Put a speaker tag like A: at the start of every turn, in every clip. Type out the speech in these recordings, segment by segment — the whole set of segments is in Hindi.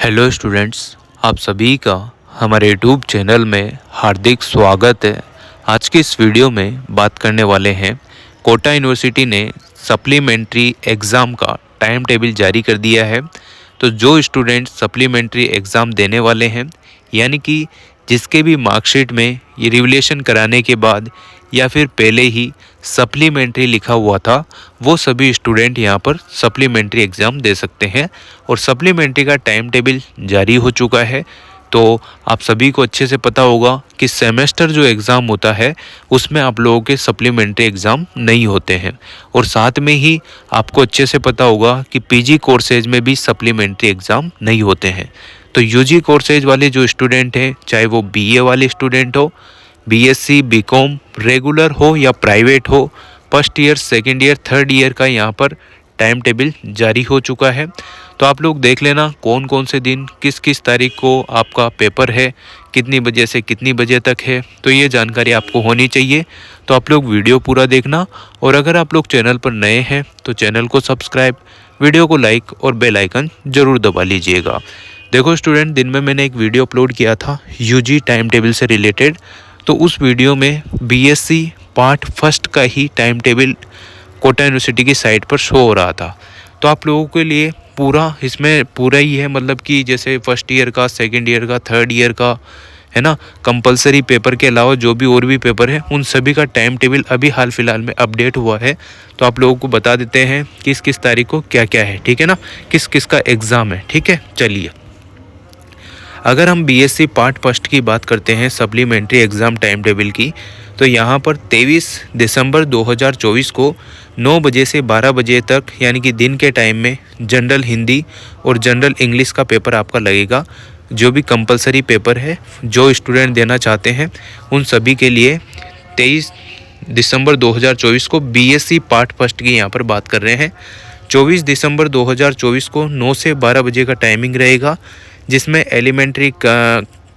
A: हेलो स्टूडेंट्स, आप सभी का हमारे यूट्यूब चैनल में हार्दिक स्वागत है। आज की इस वीडियो में बात करने वाले हैं कोटा यूनिवर्सिटी ने सप्लीमेंट्री एग्ज़ाम का टाइम टेबल जारी कर दिया है। तो जो स्टूडेंट सप्लीमेंट्री एग्ज़ाम देने वाले हैं, यानी कि जिसके भी मार्कशीट में ये रिवलेशन कराने के बाद या फिर पहले ही सप्लीमेंट्री लिखा हुआ था, वो सभी स्टूडेंट यहाँ पर सप्लीमेंट्री एग्ज़ाम दे सकते हैं। और सप्लीमेंट्री का टाइम टेबल जारी हो चुका है। तो आप सभी को अच्छे से पता होगा कि सेमेस्टर जो एग्ज़ाम होता है उसमें आप लोगों के सप्लीमेंट्री एग्ज़ाम नहीं होते हैं। और साथ में ही आपको अच्छे से पता होगा कि पीजी कोर्सेज में भी सप्लीमेंट्री एग्ज़ाम नहीं होते हैं। तो यूजी कोर्सेज वाले जो स्टूडेंट हैं, चाहे वो बीए वाले स्टूडेंट हो, बीएससी बीकॉम रेगुलर हो या प्राइवेट हो, first year second year third year का यहाँ पर टाइम टेबल जारी हो चुका है। तो आप लोग देख लेना कौन कौन से दिन किस किस तारीख को आपका पेपर है, कितनी बजे से कितनी बजे तक है। तो ये जानकारी आपको होनी चाहिए। तो आप लोग वीडियो पूरा देखना। और अगर आप लोग चैनल पर नए हैं तो चैनल को सब्सक्राइब, वीडियो को लाइक और बेल आइकन ज़रूर दबा लीजिएगा। देखो स्टूडेंट, दिन में मैंने एक वीडियो अपलोड किया था यूजी टाइम टेबल से रिलेटेड। तो उस वीडियो में बीएससी पार्ट फर्स्ट का ही टाइम टेबल कोटा यूनिवर्सिटी की साइट पर शो हो रहा था। तो आप लोगों के लिए इसमें पूरा ही है, मतलब कि जैसे फर्स्ट ईयर का, सेकंड ईयर का, थर्ड ईयर का, है ना, कंपलसरी पेपर के अलावा जो भी और भी पेपर है उन सभी का टाइम टेबल अभी हाल फिलहाल में अपडेट हुआ है। तो आप लोगों को बता देते हैं किस किस तारीख को क्या क्या है, ठीक है ना, किस किस का एग्ज़ाम है। ठीक है, चलिए अगर हम बीएससी पार्ट फर्स्ट की बात करते हैं सप्लीमेंट्री एग्ज़ाम टाइम टेबल की, तो यहाँ पर 23 दिसंबर 2024 को 9 बजे से 12 बजे तक, यानी कि दिन के टाइम में जनरल हिंदी और जनरल इंग्लिश का पेपर आपका लगेगा। जो भी कंपलसरी पेपर है जो स्टूडेंट देना चाहते हैं उन सभी के लिए 23 दिसंबर 2024 को बीएससी पार्ट फर्स्ट की यहाँ पर बात कर रहे हैं। 24 दिसंबर 2024 को 9 से 12 बजे का टाइमिंग रहेगा, जिसमें एलिमेंट्री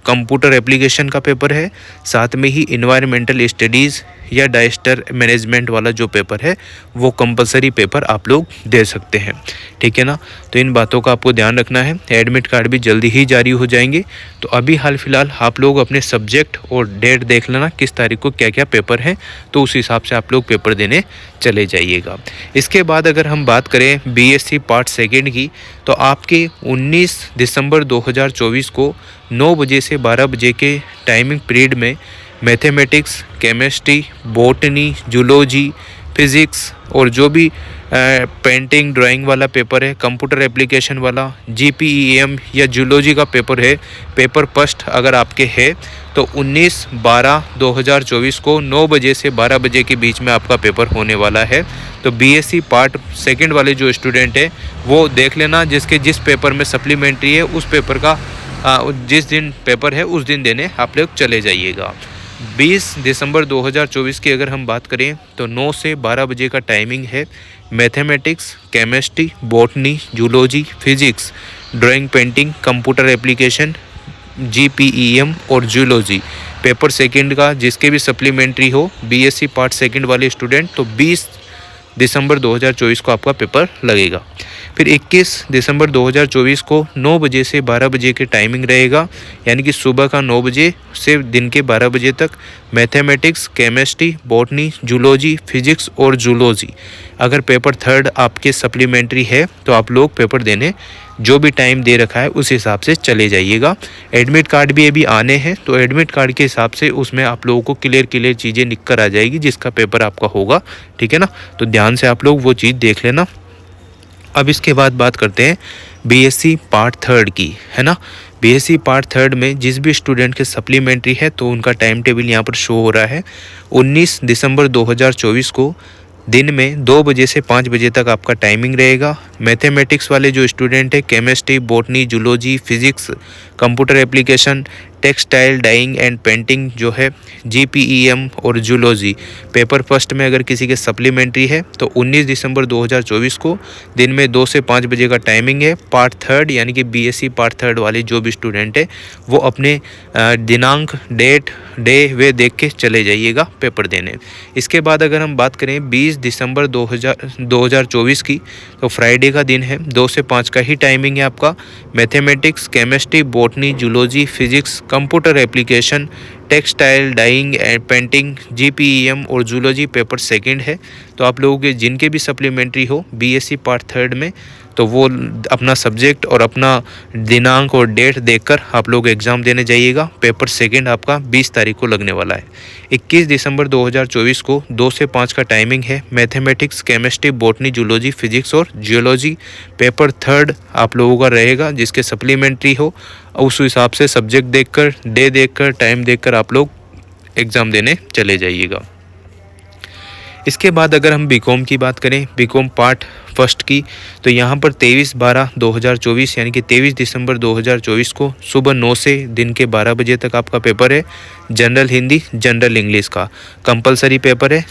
A: कंप्यूटर एप्लीकेशन का पेपर है, साथ में ही इन्वायरमेंटल स्टडीज़ या डाइस्टर मैनेजमेंट वाला जो पेपर है वो कंपलसरी पेपर आप लोग दे सकते हैं। ठीक है ना, तो इन बातों का आपको ध्यान रखना है। एडमिट कार्ड भी जल्दी ही जारी हो जाएंगे। तो अभी हाल फिलहाल आप लोग अपने सब्जेक्ट और डेट देख लेना किस तारीख को क्या क्या पेपर है, तो उस हिसाब से आप लोग पेपर देने चले जाइएगा। इसके बाद अगर हम बात करें बीएससी पार्ट सेकेंड की, तो आपके 19 दिसंबर 2024 को 9 बजे से 12 बजे के टाइमिंग पीरियड में mathematics, chemistry, botany, zoology, physics और जो भी पेंटिंग ड्राइंग वाला पेपर है, कंप्यूटर एप्लीकेशन वाला, जीपीईएम या जूलॉजी का पेपर है, पेपर फर्स्ट अगर आपके है तो 19/12/2024 को 9 बजे से 12 बजे के बीच में आपका पेपर होने वाला है। तो बीएससी पार्ट सेकंड वाले जो स्टूडेंट है वो देख लेना, जिसके जिस पेपर में सप्लीमेंट्री है उस पेपर का जिस दिन पेपर है उस दिन देने आप लोग चले जाइएगा। 20 दिसंबर 2024 की अगर हम बात करें तो 9 से 12 बजे का टाइमिंग है। Mathematics, chemistry, botany, zoology, physics, drawing, painting, computer application, GPEM और जूलॉजी पेपर सेकंड का जिसके भी सप्लीमेंट्री हो बीएससी पार्ट सेकंड वाले स्टूडेंट, तो 20 दिसंबर 2024 को आपका पेपर लगेगा। फिर 21 दिसंबर 2024 को 9 बजे से 12 बजे के टाइमिंग रहेगा, यानी कि सुबह का 9 बजे से दिन के 12 बजे तक mathematics, chemistry, botany, zoology, physics और जूलॉजी। अगर पेपर थर्ड आपके सप्लीमेंट्री है तो आप लोग पेपर देने जो भी टाइम दे रखा है उस हिसाब से चले जाइएगा। एडमिट कार्ड भी अभी आने हैं, तो एडमिट कार्ड के हिसाब से उसमें आप लोगों को क्लियर चीज़ें लिख कर आ जाएगी जिसका पेपर आपका होगा। ठीक है ना, तो ध्यान से आप लोग वो चीज़ देख लेना। अब इसके बाद बात करते हैं बीएससी पार्ट थर्ड की, है ना। बीएससी पार्ट थर्ड में जिस भी स्टूडेंट के सप्लीमेंट्री है तो उनका टाइम टेबल यहाँ पर शो हो रहा है। 19 दिसंबर 2024 को दिन में 2 बजे से 5 बजे तक आपका टाइमिंग रहेगा। मैथमेटिक्स वाले जो स्टूडेंट है, chemistry, botany, zoology, physics, computer application, textile, dyeing and painting जो है, जीपीईएम और जूलॉजी पेपर फर्स्ट में अगर किसी के सप्लीमेंट्री है तो 19 दिसंबर 2024 को दिन में 2 से 5 बजे का टाइमिंग है। पार्ट थर्ड यानी कि बीएससी पार्ट थर्ड वाले जो भी स्टूडेंट है वो अपने दिनांक, डेट, डे वे देख के चले जाइएगा पेपर देने। इसके बाद अगर हम बात करें 20 दिसंबर 2024 की, तो फ्राइडे फ्राइडे का दिन है, 2 से 5 का ही टाइमिंग है आपका। Mathematics, chemistry, botany, zoology, physics, computer application, textile, dyeing and painting, GPEM और जूलॉजी पेपर सेकंड है। तो आप लोगों के जिनके भी सप्लीमेंट्री हो बीएससी पार्ट थर्ड में, तो वो अपना सब्जेक्ट और अपना दिनांक और डेट देखकर आप लोग एग्ज़ाम देने जाइएगा। पेपर सेकंड आपका 20 तारीख को लगने वाला है। 21 दिसंबर 2024 को 2 से 5 का टाइमिंग है। Mathematics, chemistry, botany, zoology, physics और जियोलॉजी पेपर थर्ड आप लोगों का रहेगा। जिसके सप्लीमेंट्री हो उस हिसाब से सब्जेक्ट देखकर, डे देखकर, टाइम देखकर आप लोग एग्ज़ाम देने चले जाइएगा। इसके बाद अगर हम बीकॉम की बात करें, बीकॉम पार्ट फर्स्ट की, तो यहाँ पर 23/12/2024 यानी कि 23 दिसंबर 2024 को सुबह 9 से दिन के 12 बजे तक आपका पेपर है। जनरल हिंदी, जनरल इंग्लिश का कंपलसरी पेपर है।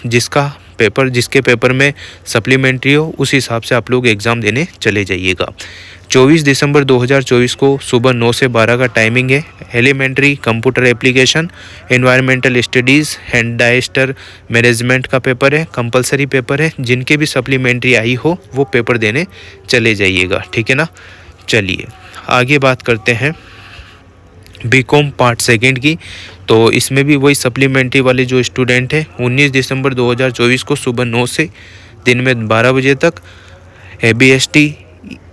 A: जिसके पेपर में सप्लीमेंट्री हो उस हिसाब से आप लोग एग्ज़ाम देने चले जाइएगा। 24 दिसंबर 2024 को सुबह 9 से 12 का टाइमिंग है। Elementary computer application, environmental studies and disaster management का पेपर है। कंपलसरी पेपर है। जिनके भी सप्लीमेंट्री आई हो वो पेपर देने चले जाइएगा, ठीक है ना। चलिए आगे बात करते हैं बीकॉम पार्ट सेकंड की। तो इसमें भी वही सप्लीमेंट्री वाले जो स्टूडेंट हैं 19 दिसंबर 2024 को सुबह 9 से दिन में 12 बजे तक ABST,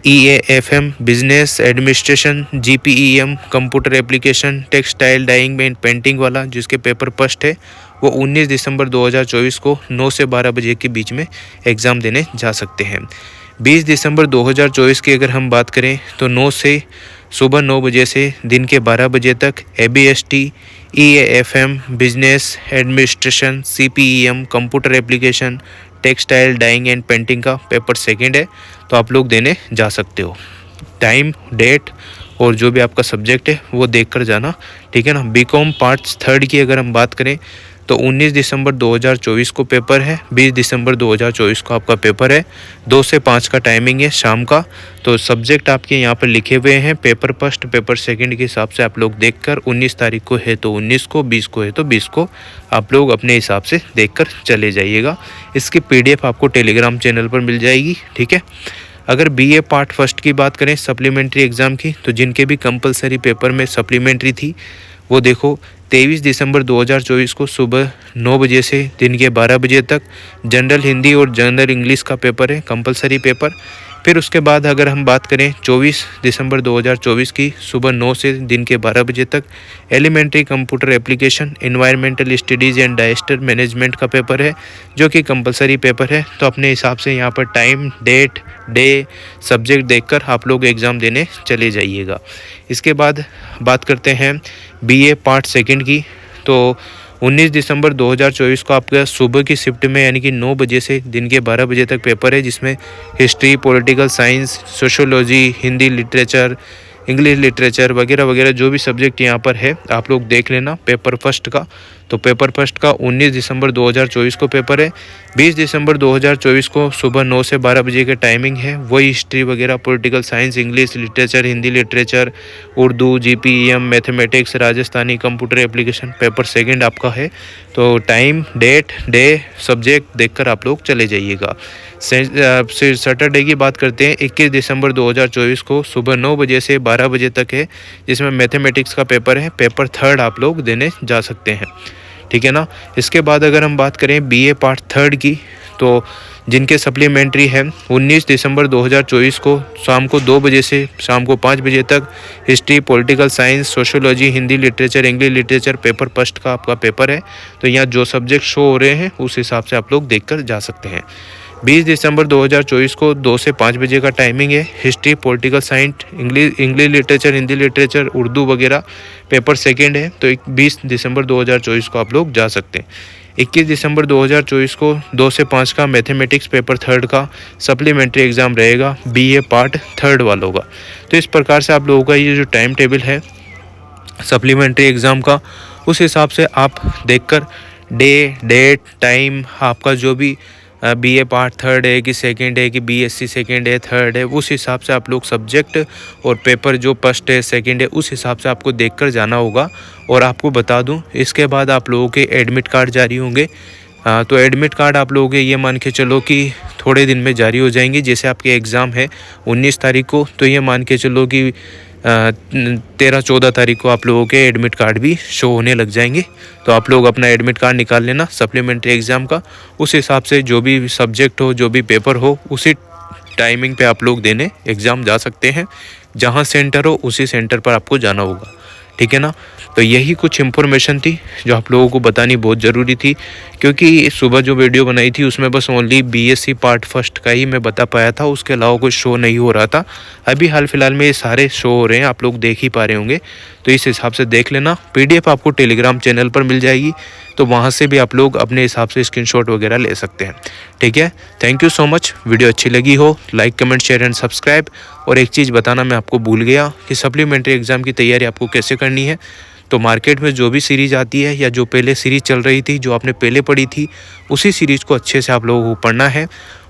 A: EAFM, business administration, GPEM, computer application, textile, dyeing and painting वाला जिसके पेपर फर्स्ट है वो 19 दिसंबर 2024 को 9 से 12 बजे के बीच में एग्ज़ाम देने जा सकते हैं। 20 दिसंबर 2024 की अगर हम बात करें तो सुबह 9 बजे से दिन के 12 बजे तक ABST, EAFM, business administration, CPEM, computer application, textile, dyeing and painting का पेपर सेकंड है। तो आप लोग देने जा सकते हो। टाइम, डेट और जो भी आपका सब्जेक्ट है वो देख कर जाना, ठीक है ना। बीकॉम पार्ट थर्ड की अगर हम बात करें तो 19 दिसंबर 2024 को पेपर है। 20 दिसंबर 2024 को आपका पेपर है। 2 से 5 का टाइमिंग है शाम का। तो सब्जेक्ट आपके यहाँ पर लिखे हुए हैं पेपर फर्स्ट, पेपर सेकंड के हिसाब से आप लोग देखकर 19 तारीख को है तो 19 को, 20 को है तो 20 को आप लोग अपने हिसाब से देखकर चले जाइएगा। इसकी PDF आपको टेलीग्राम चैनल पर मिल जाएगी, ठीक है। अगर BA पार्ट फर्स्ट की बात करें सप्लीमेंट्री एग्ज़ाम की, तो जिनके भी कंपलसरी पेपर में सप्लीमेंट्री थी वो देखो 23 दिसंबर 2024 को सुबह 9 बजे से दिन के 12 बजे तक जनरल हिंदी और जनरल इंग्लिश का पेपर है, कंपलसरी पेपर। फिर उसके बाद अगर हम बात करें 24 दिसंबर 2024 की सुबह 9 से दिन के 12 बजे तक elementary computer application, environmental studies and disaster management का पेपर है जो कि कंपलसरी पेपर है। तो अपने हिसाब से यहाँ पर टाइम, डेट, डे, सब्जेक्ट देखकर आप लोग एग्ज़ाम देने चले जाइएगा। इसके बाद बात करते हैं BA पार्ट सेकंड की। तो 19 दिसंबर 2024 को आपका सुबह की शिफ्ट में यानी कि 9 बजे से दिन के 12 बजे तक पेपर है, जिसमें history, political science, sociology, Hindi literature, English literature वगैरह वगैरह जो भी सब्जेक्ट यहाँ पर है आप लोग देख लेना पेपर फर्स्ट का। तो पेपर फर्स्ट का 19 दिसंबर 2024 को पेपर है। 20 दिसंबर 2024 को सुबह 9 से 12 बजे का टाइमिंग है। वही हिस्ट्री वगैरह, political science, English literature, Hindi literature, Urdu, GPEM, mathematics, Rajasthani, computer application paper second आपका है। तो टाइम, डेट, डे, सब्जेक्ट देखकर आप लोग चले जाइएगा। सैटरडे की बात करते हैं 21 दिसंबर 2024 को सुबह 9 बजे से 12 बजे तक है, जिसमें मैथमेटिक्स का पेपर है। पेपर थर्ड आप लोग देने जा सकते हैं, ठीक है ना। इसके बाद अगर हम बात करें BA पार्ट थर्ड की, तो जिनके सप्लीमेंट्री है 19 दिसंबर 2024 को शाम को 2 बजे से शाम को 5 बजे तक history, political science, sociology, Hindi literature, English literature paper first का आपका पेपर है। तो यहाँ जो सब्जेक्ट शो हो रहे हैं उस हिसाब से आप लोग देखकर जा सकते हैं। 20 दिसंबर 2024 को 2 से 5 बजे का टाइमिंग है। History, political science, English literature, Hindi literature, Urdu वगैरह पेपर सेकंड है। तो 20 दिसंबर 2024 को आप लोग जा सकते हैं। 21 दिसंबर 2024 को 2 से 5 का मैथमेटिक्स पेपर थर्ड का सप्लीमेंट्री एग्ज़ाम रहेगा BA पार्ट थर्ड वालों का। तो इस प्रकार से आप लोगों का ये जो टाइम टेबल है सप्लीमेंट्री एग्ज़ाम का, उस हिसाब से आप देखकर डे, डेट, टाइम, आपका जो भी BA पार्ट थर्ड है कि सेकंड है कि BSc सेकंड है, थर्ड है, उस हिसाब से आप लोग सब्जेक्ट और पेपर जो फर्स्ट है, सेकंड है, उस हिसाब से आपको देखकर जाना होगा। और आपको बता दूं इसके बाद आप लोगों के एडमिट कार्ड जारी होंगे तो एडमिट कार्ड आप लोगों के ये मान के चलो कि थोड़े दिन में जारी हो जाएंगे। जैसे आपके एग्ज़ाम है 19 तारीख को, तो ये मान के चलो कि 13-14 तारीख को आप लोगों के एडमिट कार्ड भी शो होने लग जाएंगे। तो आप लोग अपना एडमिट कार्ड निकाल लेना सप्लीमेंट्री एग्ज़ाम का। उस हिसाब से जो भी सब्जेक्ट हो, जो भी पेपर हो, उसी टाइमिंग पे आप लोग देने एग्ज़ाम जा सकते हैं। जहाँ सेंटर हो उसी सेंटर पर आपको जाना होगा, ठीक है ना। तो यही कुछ इन्फॉर्मेशन थी जो आप लोगों को बतानी बहुत ज़रूरी थी, क्योंकि सुबह जो वीडियो बनाई थी उसमें बस ओनली बीएससी पार्ट फर्स्ट का ही मैं बता पाया था, उसके अलावा कुछ शो नहीं हो रहा था। अभी हाल फिलहाल में ये सारे शो हो रहे हैं, आप लोग देख ही पा रहे होंगे। तो इस हिसाब से देख लेना। पीडीएफ आपको टेलीग्राम चैनल पर मिल जाएगी, तो वहाँ से भी आप लोग अपने हिसाब से स्क्रीनशॉट वगैरह ले सकते हैं, ठीक है। Thank you so much. Video अच्छी लगी हो like comment share and subscribe. और एक चीज़ बताना मैं आपको भूल गया कि सप्लीमेंट्री एग्ज़ाम की तैयारी आपको कैसे करनी है। तो मार्केट में जो भी सीरीज़ आती है या जो पहले सीरीज़ चल रही थी, जो आपने पहले पढ़ी थी, उसी सीरीज़ को अच्छे से आप लोगों को पढ़ना है।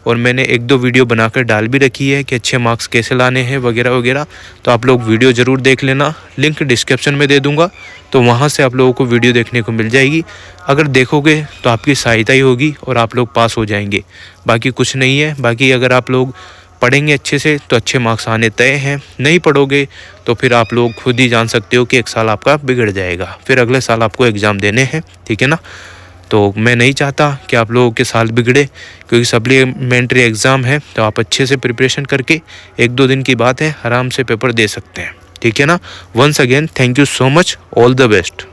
A: और मैंने 1-2 वीडियो बनाकर डाल भी रखी है कि अच्छे मार्क्स कैसे लाने हैं वगैरह वगैरह। तो आप लोग वीडियो ज़रूर देख लेना, लिंक डिस्क्रिप्शन में दे दूँगा, तो वहाँ से आप लोगों को वीडियो देखने को मिल जाएगी। अगर देखोगे तो आपकी सहायता ही होगी और आप लोग पास हो जाएंगे, बाकी कुछ नहीं है। बाकी अगर आप लोग पढ़ेंगे अच्छे से तो अच्छे मार्क्स आने तय हैं। नहीं पढ़ोगे तो फिर आप लोग खुद ही जान सकते हो कि 1 साल आपका बिगड़ जाएगा, फिर अगले साल आपको एग्ज़ाम देने हैं, ठीक है ना। तो मैं नहीं चाहता कि आप लोगों के साल बिगड़े, क्योंकि सप्लीमेंट्री एग्ज़ाम है, तो आप अच्छे से प्रिपरेशन करके 1-2 दिन की बात है, आराम से पेपर दे सकते हैं, ठीक है ना। Once again thank you so much, all the best.